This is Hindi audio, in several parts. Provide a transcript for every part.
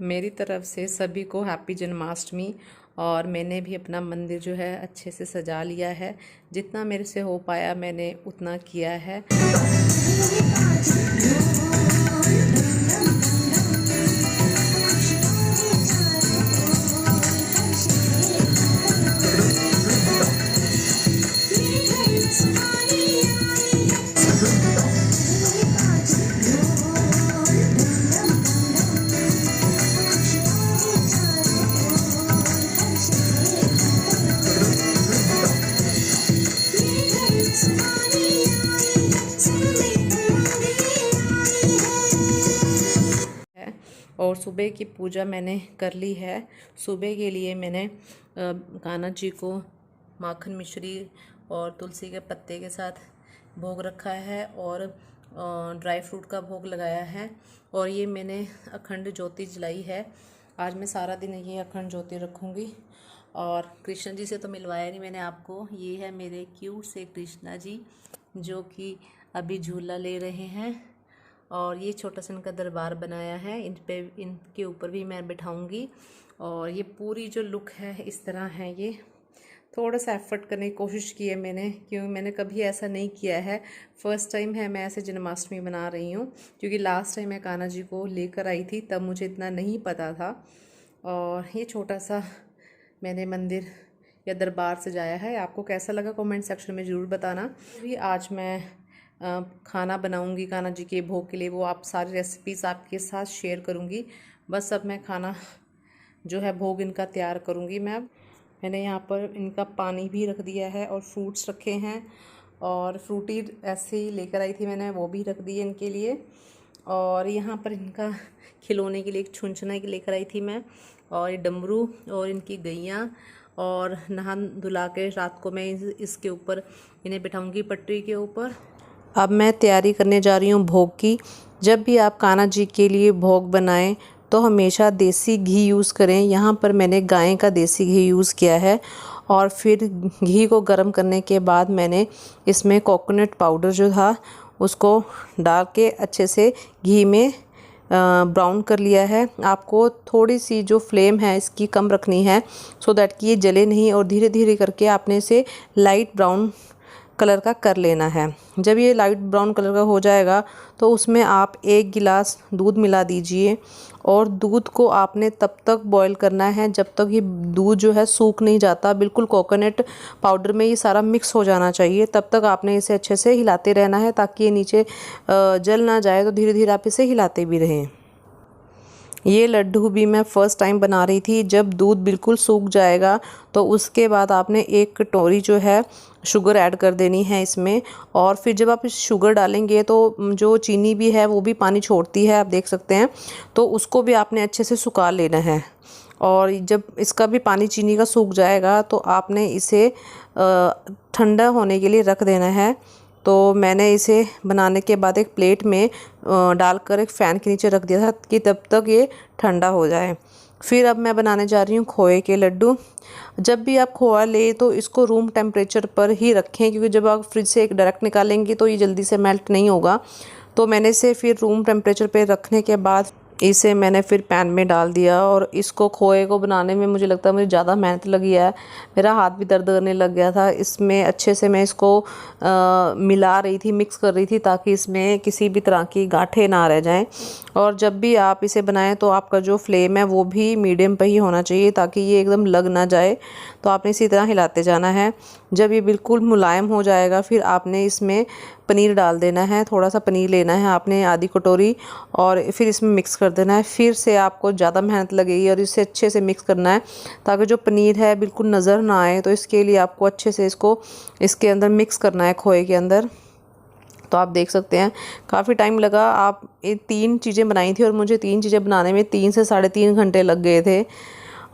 मेरी तरफ से सभी को हैप्पी जन्माष्टमी। और मैंने भी अपना मंदिर जो है अच्छे से सजा लिया है। जितना मेरे से हो पाया मैंने उतना किया है। और सुबह की पूजा मैंने कर ली है। सुबह के लिए मैंने कान्हा जी को माखन मिश्री और तुलसी के पत्ते के साथ भोग रखा है और ड्राई फ्रूट का भोग लगाया है। और ये मैंने अखंड ज्योति जलाई है। आज मैं सारा दिन ये अखंड ज्योति रखूँगी। और कृष्ण जी से तो मिलवाया नहीं मैंने आपको। ये है मेरे क्यूट से कृष्णा जी जो कि अभी झूला ले रहे हैं। और ये छोटा सा इनका दरबार बनाया है। इनके ऊपर भी मैं बिठाऊंगी। और ये पूरी जो लुक है इस तरह है। ये थोड़ा सा एफर्ट करने की कोशिश की है मैंने, क्योंकि मैंने कभी ऐसा नहीं किया है। फर्स्ट टाइम है मैं ऐसे जन्माष्टमी बना रही हूँ, क्योंकि लास्ट टाइम मैं कान्हा जी को लेकर आई थी तब मुझे इतना नहीं पता था। और ये छोटा सा मैंने मंदिर या दरबार सजाया है। आपको कैसा लगा कमेंट सेक्शन में ज़रूर बताना। भी आज मैं खाना बनाऊंगी कान्हा जी के भोग के लिए, वो आप सारी रेसिपीज़ आपके साथ शेयर करूंगी। बस अब मैं खाना जो है भोग इनका तैयार करूंगी। मैंने यहाँ पर इनका पानी भी रख दिया है और फ्रूट्स रखे हैं। और फ्रूटी ऐसे ही लेकर आई थी मैंने, वो भी रख दिए इनके लिए। और यहाँ पर इनका खिलौने के लिए एक छुंछना लेकर आई थी मैं। और ये डमरू और इनकी गैयाँ। और नहा धुला के रात को मैं इसके ऊपर इन्हें बिठाऊंगी पटरी के ऊपर। अब मैं तैयारी करने जा रही हूँ भोग की। जब भी आप कान्हा जी के लिए भोग बनाएं तो हमेशा देसी घी यूज़ करें। यहाँ पर मैंने गाय का देसी घी यूज़ किया है। और फिर घी को गर्म करने के बाद मैंने इसमें कोकोनट पाउडर जो था उसको डाल के अच्छे से घी में ब्राउन कर लिया है। आपको थोड़ी सी जो फ्लेम है इसकी कम रखनी है, सो दैट कि ये जले नहीं। और धीरे धीरे करके आपने इसे लाइट ब्राउन कलर का कर लेना है। जब ये लाइट ब्राउन कलर का हो जाएगा तो उसमें आप 1 गिलास दूध मिला दीजिए। और दूध को आपने तब तक बॉईल करना है जब तक ये दूध जो है सूख नहीं जाता। बिल्कुल कोकोनट पाउडर में ये सारा मिक्स हो जाना चाहिए। तब तक आपने इसे अच्छे से हिलाते रहना है ताकि ये नीचे जल ना जाए। तो धीरे धीरे आप इसे हिलाते भी रहें। ये लड्डू भी मैं फ़र्स्ट टाइम बना रही थी। जब दूध बिल्कुल सूख जाएगा तो उसके बाद आपने 1 कटोरी जो है शुगर ऐड कर देनी है इसमें। और फिर जब आप इस शुगर डालेंगे तो जो चीनी भी है वो भी पानी छोड़ती है, आप देख सकते हैं। तो उसको भी आपने अच्छे से सुखा लेना है। और जब इसका भी पानी चीनी का सूख जाएगा तो आपने इसे ठंडा होने के लिए रख देना है। तो मैंने इसे बनाने के बाद एक प्लेट में डालकर एक फ़ैन के नीचे रख दिया था कि तब तक ये ठंडा हो जाए। फिर अब मैं बनाने जा रही हूँ खोए के लड्डू। जब भी आप खोआ ले तो इसको रूम टेम्परेचर पर ही रखें, क्योंकि जब आप फ्रिज से एक डायरेक्ट निकालेंगे तो ये जल्दी से मेल्ट नहीं होगा। तो मैंने इसे फिर रूम टेम्परेचर पर रखने के बाद इसे मैंने फिर पैन में डाल दिया। और इसको खोए को बनाने में मुझे लगता है मुझे ज़्यादा मेहनत लगी है। मेरा हाथ भी दर्द करने लग गया था। इसमें अच्छे से मैं इसको मिला रही थी, मिक्स कर रही थी ताकि इसमें किसी भी तरह की गांठें ना रह जाएं। और जब भी आप इसे बनाएं तो आपका जो फ्लेम है वो भी मीडियम पे ही होना चाहिए ताकि ये एकदम लग ना जाए। तो आपने इसी तरह हिलाते जाना है। जब ये बिल्कुल मुलायम हो जाएगा फिर आपने इसमें पनीर डाल देना है। थोड़ा सा पनीर लेना है आपने, आधी कटोरी, और फिर इसमें मिक्स कर देना है। फिर से आपको ज़्यादा मेहनत लगेगी और इसे अच्छे से मिक्स करना है ताकि जो पनीर है बिल्कुल नज़र ना आए। तो इसके लिए आपको अच्छे से इसको इसके अंदर मिक्स करना है, खोए के अंदर। तो आप देख सकते हैं काफ़ी टाइम लगा। आप ये 3 चीज़ें बनाई थी और मुझे 3 चीज़ें बनाने में 3 से 3.5 घंटे लग गए थे।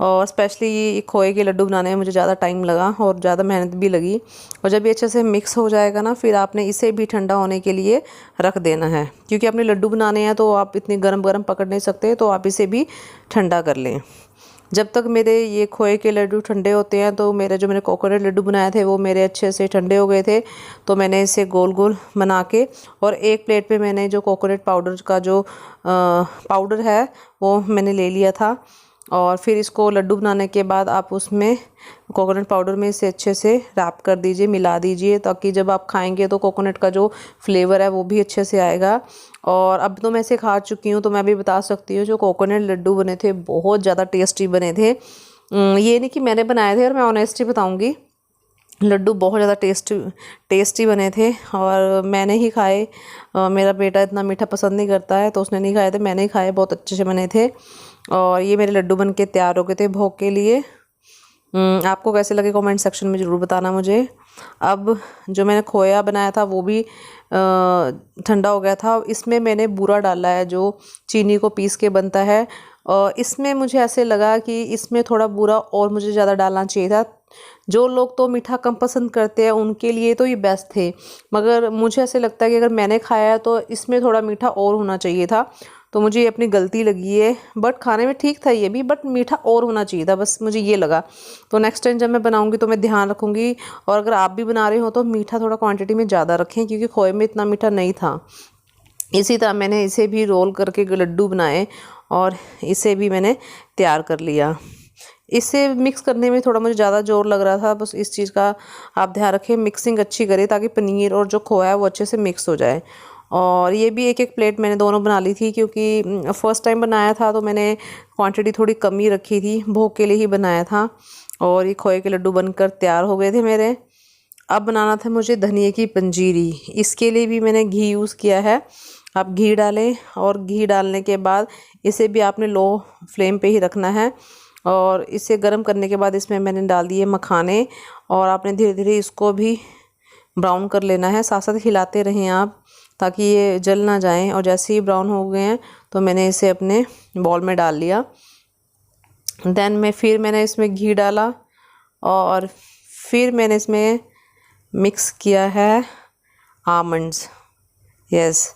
और स्पेशली ये खोए के लड्डू बनाने में मुझे ज़्यादा टाइम लगा और ज़्यादा मेहनत भी लगी। और जब ये अच्छे से मिक्स हो जाएगा ना फिर आपने इसे भी ठंडा होने के लिए रख देना है, क्योंकि आपने लड्डू बनाने हैं तो आप इतनी गरम गरम पकड़ नहीं सकते। तो आप इसे भी ठंडा कर लें। जब तक मेरे ये खोए के लड्डू ठंडे होते हैं तो मेरे जो मैंने कोकोनट लड्डू बनाए थे वो मेरे अच्छे से ठंडे हो गए थे। तो मैंने इसे गोल गोल बना के और एक प्लेट पे मैंने जो कोकोनट पाउडर का जो पाउडर है वो मैंने ले लिया था। और फिर इसको लड्डू बनाने के बाद आप उसमें कोकोनट पाउडर में इसे अच्छे से रैप कर दीजिए, मिला दीजिए, ताकि जब आप खाएंगे तो कोकोनट का जो फ्लेवर है वो भी अच्छे से आएगा। और अब तो मैं इसे खा चुकी हूँ तो मैं भी बता सकती हूँ जो कोकोनट लड्डू बने थे बहुत ज़्यादा टेस्टी बने थे। ये नहीं कि मैंने बनाए थे, और मैं ऑनेस्टली बताऊँगी लड्डू बहुत ज़्यादा टेस्टी बने थे और मैंने ही खाए। मेरा बेटा इतना मीठा पसंद नहीं करता है तो उसने नहीं खाए थे, मैंने ही खाए, बहुत अच्छे से बने थे। और ये मेरे लड्डू बन के तैयार हो गए थे भोग के लिए। आपको कैसे लगे कमेंट सेक्शन में ज़रूर बताना मुझे। अब जो मैंने खोया बनाया था वो भी ठंडा हो गया था। इसमें मैंने बूरा डाला है जो चीनी को पीस के बनता है। इसमें मुझे ऐसे लगा कि इसमें थोड़ा बूरा और मुझे ज़्यादा डालना चाहिए था। जो लोग तो मीठा कम पसंद करते हैं उनके लिए तो ये बेस्ट थे, मगर मुझे ऐसे लगता है कि अगर मैंने खाया है तो इसमें थोड़ा मीठा और होना चाहिए था। तो मुझे ये अपनी गलती लगी है, बट खाने में ठीक था ये भी, बट मीठा और होना चाहिए था, बस मुझे ये लगा। तो नेक्स्ट टाइम जब मैं बनाऊंगी तो मैं ध्यान रखूंगी। और अगर आप भी बना रहे हो तो मीठा थोड़ा क्वांटिटी में ज़्यादा रखें, क्योंकि खोए में इतना मीठा नहीं था। इसी तरह मैंने इसे भी रोल करके लड्डू बनाए और इसे भी मैंने तैयार कर लिया। इसे मिक्स करने में थोड़ा मुझे ज़्यादा जोर लग रहा था, बस इस चीज़ का आप ध्यान रखें, मिक्सिंग अच्छी करें ताकि पनीर और जो खोया है वो अच्छे से मिक्स हो जाए। और ये भी एक एक प्लेट मैंने दोनों बना ली थी, क्योंकि फ़र्स्ट टाइम बनाया था तो मैंने क्वांटिटी थोड़ी कम ही रखी थी, भोग के लिए ही बनाया था। और ये खोए के लड्डू बनकर तैयार हो गए थे मेरे। अब बनाना था मुझे धनिए की पंजीरी। इसके लिए भी मैंने घी यूज़ किया है। आप घी डालें और घी डालने के बाद इसे भी आपने लो फ्लेम पे ही रखना है। और इसे गर्म करने के बाद इसमें मैंने डाल दिए मखाने, और आपने धीरे धीरे इसको भी ब्राउन कर लेना है। साथ साथ हिलाते रहें आप ताकि ये जल ना जाएं। और जैसे ही ब्राउन हो गए हैं तो मैंने इसे अपने बॉल में डाल लिया। देन मैंने इसमें घी डाला और फिर मैंने इसमें मिक्स किया है आमंड्स। यस,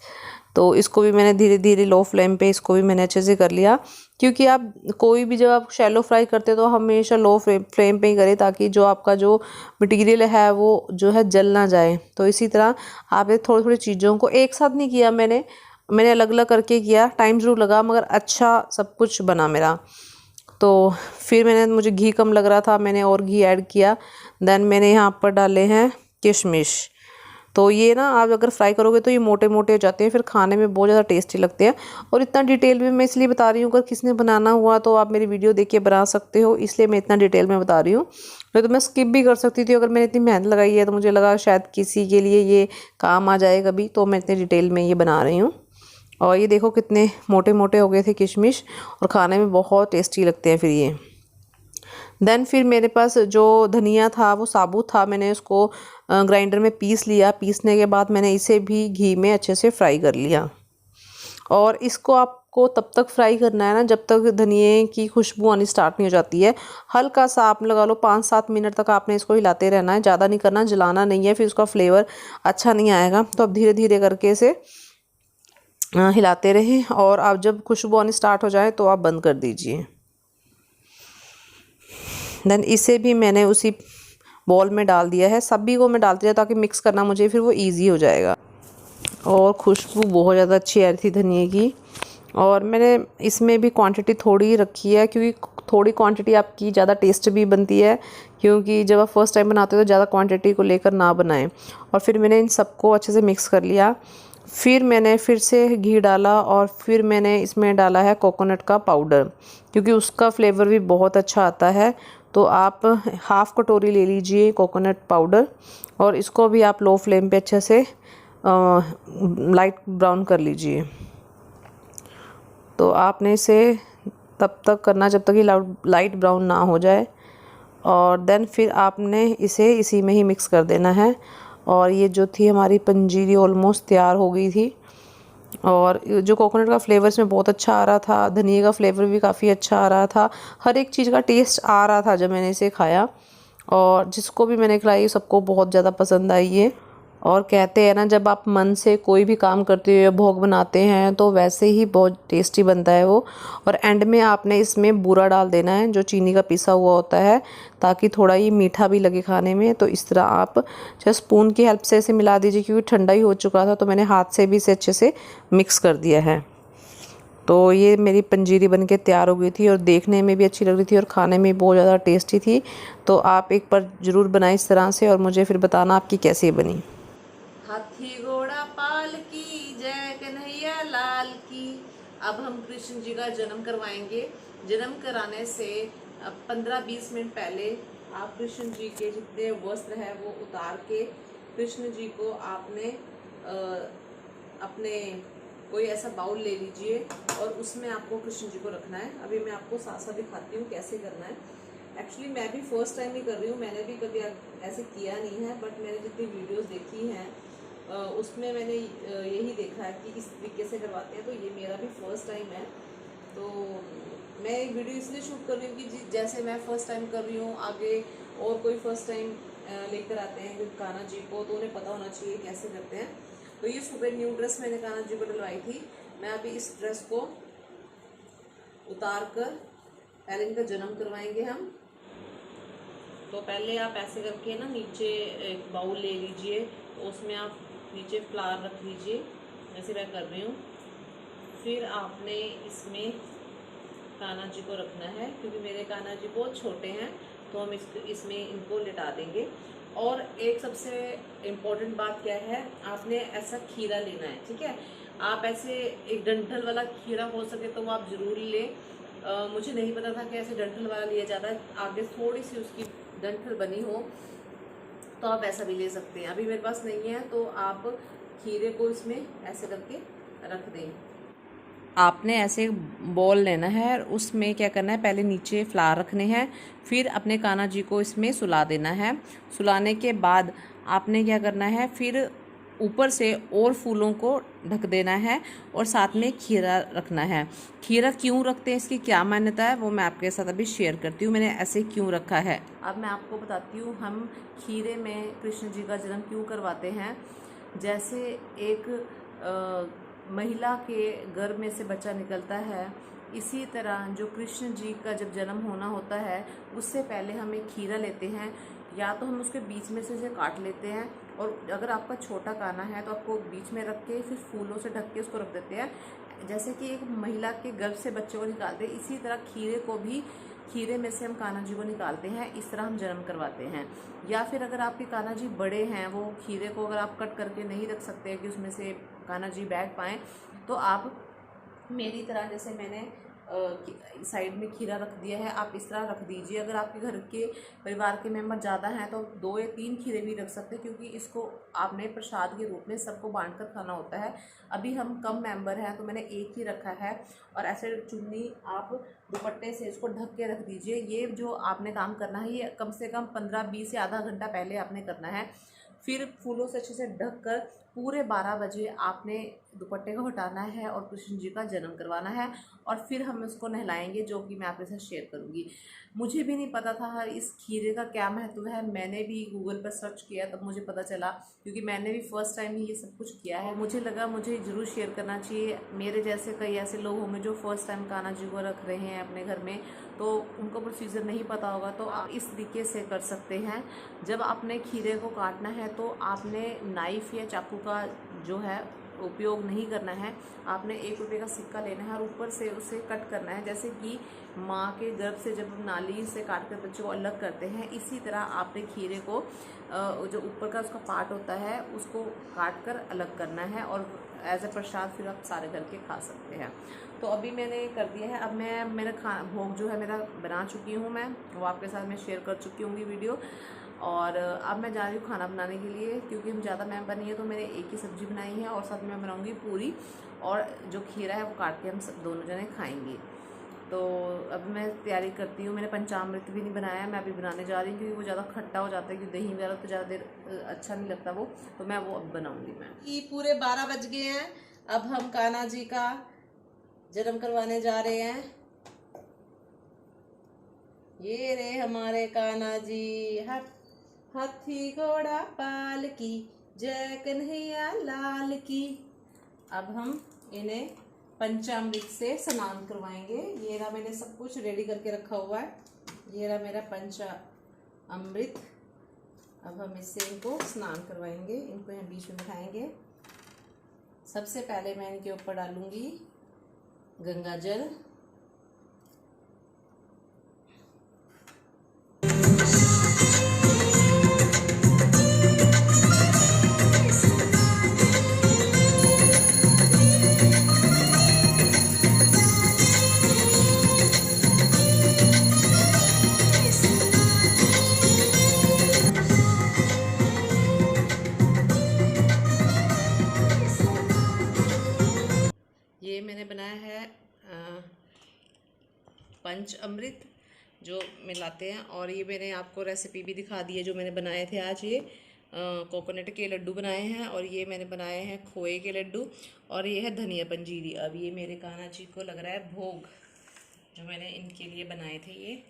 तो इसको भी मैंने धीरे धीरे लो फ्लेम पे इसको भी मैंने अच्छे से कर लिया, क्योंकि आप कोई भी जब आप शैलो फ्राई करते हो तो हमेशा लो फ्लेम पे ही करें ताकि जो आपका जो मटेरियल है वो जो है जल ना जाए। तो इसी तरह आपने थोड़ी थोड़ी चीज़ों को एक साथ नहीं किया, मैंने अलग अलग करके किया। टाइम ज़रूर लगा मगर अच्छा सब कुछ बना मेरा। तो फिर मुझे घी कम लग रहा था, मैंने और घी ऐड किया। देन मैंने यहाँ पर डाले हैं किशमिश। तो ये ना आप अगर फ्राई करोगे तो ये मोटे मोटे हो जाते हैं, फिर खाने में बहुत ज़्यादा टेस्टी लगते हैं। और इतना डिटेल में मैं इसलिए बता रही हूँ, अगर किसी ने बनाना हुआ तो आप मेरी वीडियो देख के बना सकते हो, इसलिए मैं इतना डिटेल में बता रही हूँ। नहीं तो मैं स्किप भी कर सकती थी, अगर मैंने इतनी मेहनत लगाई है तो मुझे लगा शायद किसी के लिए ये काम आ जाए कभी, तो मैं इतनी डिटेल में ये बना रही हूँ। और ये देखो कितने मोटे मोटे हो गए थे किशमिश, और खाने में बहुत टेस्टी लगते हैं फिर ये। देन फिर मेरे पास जो धनिया था वो साबुत था, मैंने उसको ग्राइंडर में पीस लिया। पीसने के बाद मैंने इसे भी घी में अच्छे से फ्राई कर लिया। और इसको आपको तब तक फ्राई करना है ना जब तक धनिए की खुशबू आनी स्टार्ट नहीं हो जाती है। हल्का सा आप लगा लो 5-7 मिनट तक आपने इसको हिलाते रहना है, ज़्यादा नहीं करना, जलाना नहीं है, फिर उसका फ्लेवर अच्छा नहीं आएगा। तो अब धीरे धीरे करके इसे हिलाते रहें, और आप जब खुशबू आनी स्टार्ट हो जाए तो आप बंद कर दीजिए। देन इसे भी मैंने उसी बॉल में डाल दिया है। सभी को मैं डालती है ताकि मिक्स करना मुझे फिर वो इजी हो जाएगा। और खुशबू बहुत ज़्यादा अच्छी आ रही थी धनिए की। और मैंने इसमें भी क्वांटिटी थोड़ी ही रखी है, क्योंकि थोड़ी क्वांटिटी आपकी ज़्यादा टेस्ट भी बनती है, क्योंकि जब आप फर्स्ट टाइम बनाते हो तो ज़्यादा क्वांटिटी को लेकर ना बनाएं। और फिर मैंने इन सबको अच्छे से मिक्स कर लिया। फिर मैंने फिर से घी डाला, और फिर मैंने इसमें डाला है कोकोनट का पाउडर, क्योंकि उसका फ्लेवर भी बहुत अच्छा आता है। तो आप हाफ़ कटोरी ले लीजिए कोकोनट पाउडर, और इसको भी आप लो फ्लेम पे अच्छे से लाइट ब्राउन कर लीजिए। तो आपने इसे तब तक करना जब तक ये लाइट ब्राउन ना हो जाए। और देन फिर आपने इसे इसी में ही मिक्स कर देना है। और ये जो थी हमारी पंजीरी ऑलमोस्ट तैयार हो गई थी। और जो कोकोनट का फ्लेवर इसमें बहुत अच्छा आ रहा था, धनिया का फ्लेवर भी काफ़ी अच्छा आ रहा था, हर एक चीज़ का टेस्ट आ रहा था जब मैंने इसे खाया। और जिसको भी मैंने खिलाई सबको बहुत ज़्यादा पसंद आई है। और कहते हैं ना, जब आप मन से कोई भी काम करते हो या भोग बनाते हैं तो वैसे ही बहुत टेस्टी बनता है वो। और एंड में आपने इसमें बूरा डाल देना है, जो चीनी का पिसा हुआ होता है, ताकि थोड़ा ये मीठा भी लगे खाने में। तो इस तरह आप चाहे स्पून की हेल्प से इसे मिला दीजिए, क्योंकि ठंडा ही हो चुका था, तो मैंने हाथ से भी इसे अच्छे से मिक्स कर दिया है। तो ये मेरी पंजीरी बन के तैयार हो गई थी और देखने में भी अच्छी लग रही थी और खाने में बहुत ज़्यादा टेस्टी थी। तो आप एक बार ज़रूर बनाएं इस तरह से और मुझे फिर बताना आपकी कैसी बनी। हाथी घोड़ा पाल की जय कन्हैया लाल की। अब हम कृष्ण जी का जन्म करवाएंगे। जन्म कराने से 15-20 मिनट पहले आप कृष्ण जी के जितने वस्त्र हैं वो उतार के कृष्ण जी को आपने अपने कोई ऐसा बाउल ले लीजिए और उसमें आपको कृष्ण जी को रखना है। अभी मैं आपको साथ साथ दिखाती हूँ कैसे करना है। एक्चुअली मैं भी फर्स्ट टाइम ही कर रही हूँ, मैंने भी कभी ऐसे किया नहीं है, बट मैंने जितनी वीडियोस देखी हैं उसमें मैंने यही देखा है कि इस तरीके से करवाते हैं। तो ये मेरा भी फर्स्ट टाइम है, तो मैं एक वीडियो इसलिए शूट कर रही हूँ कि जैसे मैं फ़र्स्ट टाइम कर रही हूँ, आगे और कोई फ़र्स्ट टाइम लेकर आते हैं कान्हा जी को, तो उन्हें पता होना चाहिए कैसे करते हैं। तो ये सुबह न्यू ड्रेस मैंने कान्हा जी को डलवाई थी। मैं अभी इस ड्रेस को उतार कर पहले इनका जन्म करवाएंगे हम। तो पहले आप ऐसे करके ना नीचे एक बाउल ले लीजिए, तो उसमें आप नीचे फ्लावर रख लीजिए जैसे मैं कर रही हूँ। फिर आपने इसमें कान्हा जी को रखना है, क्योंकि मेरे कान्हा जी बहुत छोटे हैं, तो हम इसमें इनको लिटा देंगे। और एक सबसे इम्पोर्टेंट बात क्या है, आपने ऐसा खीरा लेना है, ठीक है। आप ऐसे एक डंठल वाला खीरा हो सके तो वो आप ज़रूर लें। मुझे नहीं पता था कि ऐसे डंठल वाला लिया जाता है, आगे थोड़ी सी उसकी डंठल बनी हो तो आप ऐसा भी ले सकते हैं। अभी मेरे पास नहीं है, तो आप खीरे को इसमें ऐसे करके रख दें। आपने ऐसे बॉल लेना है, उसमें क्या करना है, पहले नीचे फ्लावर रखने हैं, फिर अपने कान्हा जी को इसमें सुला देना है। सुलाने के बाद आपने क्या करना है, फिर ऊपर से और फूलों को ढक देना है और साथ में खीरा रखना है। खीरा क्यों रखते हैं, इसकी क्या मान्यता है, वो मैं आपके साथ अभी शेयर करती हूँ मैंने ऐसे क्यों रखा है। अब मैं आपको बताती हूँ हम खीरे में कृष्ण जी का जन्म क्यों करवाते हैं। जैसे एक महिला के गर्भ में से बच्चा निकलता है, इसी तरह जो कृष्ण जी का जब जन्म होना होता है उससे पहले हम एक खीरा लेते हैं, या तो हम उसके बीच में से उसे काट लेते हैं, और अगर आपका छोटा कान्हा है तो आपको बीच में रख के फिर फूलों से ढक के उसको रख देते हैं। जैसे कि एक महिला के गर्भ से बच्चे को निकालते हैं, इसी तरह खीरे को भी खीरे में से हम कान्हा जी को निकालते हैं, इस तरह हम जन्म करवाते हैं। या फिर अगर आपके कान्हा जी बड़े हैं, वो खीरे को अगर आप कट करके नहीं रख सकते कि उसमें से कान्हा जी बैठ पाएँ, तो आप मेरी तरह, जैसे मैंने साइड में खीरा रख दिया है, आप इस तरह रख दीजिए। अगर आपके घर के परिवार के मेंबर ज़्यादा हैं तो 2 या 3 खीरे भी रख सकते हैं, क्योंकि इसको आपने प्रसाद के रूप में सबको बांट कर खाना होता है। अभी हम कम मेंबर हैं तो मैंने एक ही रखा है। और ऐसे चुन्नी आप दुपट्टे से इसको ढक के रख दीजिए। ये जो आपने काम करना है ये कम से कम 15-20 या आधा घंटा पहले आपने करना है। फिर फूलों से अच्छे से ढक कर पूरे 12 बजे आपने दुपट्टे को हटाना है और कृष्ण जी का जन्म करवाना है, और फिर हम उसको नहलाएंगे, जो कि मैं आपके साथ शेयर करूँगी। मुझे भी नहीं पता था इस खीरे का क्या महत्व है, मैंने भी गूगल पर सर्च किया तब मुझे पता चला, क्योंकि मैंने भी फ़र्स्ट टाइम ही ये सब कुछ किया है। मुझे लगा मुझे ज़रूर शेयर करना चाहिए। मेरे जैसे कई ऐसे लोग होंगे जो फ़र्स्ट टाइम कान्हा जी को रख रहे हैं अपने घर में, तो उनको प्रोसीजर नहीं पता होगा, तो आप इस तरीके से कर सकते हैं। जब आपने खीरे को काटना है तो आपने नाइफ़ या चाकू का जो है उपयोग नहीं करना है। आपने 1 रुपये का सिक्का लेना है और ऊपर से उसे कट करना है, जैसे कि माँ के गर्भ से जब नाली से काट कर बच्चों को अलग करते हैं, इसी तरह आपने खीरे को जो ऊपर का उसका पार्ट होता है उसको काट कर अलग करना है, और एज ए प्रसाद फिर आप सारे घर के खा सकते हैं। तो अभी मैंने कर दिया है। अब मैं मेरा भोग जो है मेरा बना चुकी हूँ, मैं वो आपके साथ मैं शेयर कर चुकी हूँ वीडियो। और अब मैं जा रही हूँ खाना बनाने के लिए, क्योंकि हम ज़्यादा मेंबर नहीं है, तो मैंने एक ही सब्ज़ी बनाई है और साथ में मैं बनाऊँगी पूरी, और जो खीरा है वो काट के हम दोनों जने खाएंगे। तो अब मैं तैयारी करती हूँ। मैंने पंचामृत भी नहीं बनाया, मैं अभी बनाने जा रही हूँ, क्योंकि वो ज़्यादा खट्टा हो जाता है, क्योंकि दही वगैरह तो ज़्यादा देर अच्छा नहीं लगता वो, तो मैं वो अब बनाऊँगी। मैं ये पूरे 12 बज गए हैं, अब हम कान्हा जी का जन्म करवाने जा रहे हैं। ये रे हमारे कान्हा जी, हाथी घोड़ा पाल की जय कन्हैया लाल की। अब हम इन्हें पंचामृत से स्नान करवाएंगे। ये रहा, मैंने सब कुछ रेडी करके रखा हुआ है। ये रहा मेरा पंचामृत। अब हम इससे इनको स्नान करवाएंगे, इनको यहाँ बीच में बिठाएंगे। सबसे पहले मैं इनके ऊपर डालूंगी गंगा जल। ये मैंने बनाया है पंच अमृत जो मिलाते हैं, और ये मैंने आपको रेसिपी भी दिखा दी है जो मैंने बनाए थे आज। ये कोकोनट के लड्डू बनाए हैं, और ये मैंने बनाए हैं खोए के लड्डू, और ये है धनिया पंजीरी। अब ये मेरे कान्हा जी को लग रहा है भोग, जो मैंने इनके लिए बनाए थे ये।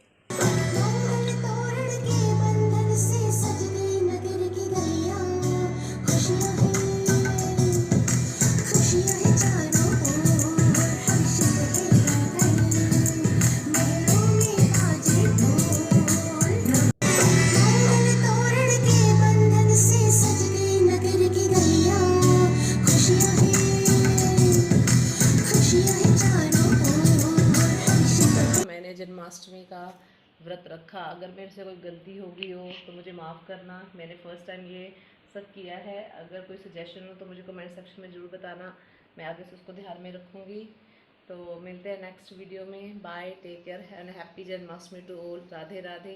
जन्माष्टमी का व्रत रखा। अगर मेरे से कोई गलती हो गई हो तो मुझे माफ़ करना। मैंने फ़र्स्ट टाइम ये सब किया है। अगर कोई सजेशन हो तो मुझे कमेंट सेक्शन में ज़रूर बताना, मैं आगे से उसको ध्यान में रखूँगी। तो मिलते हैं नेक्स्ट वीडियो में। Bye, take care and happy Janmashtami to all. Radhe Radhe.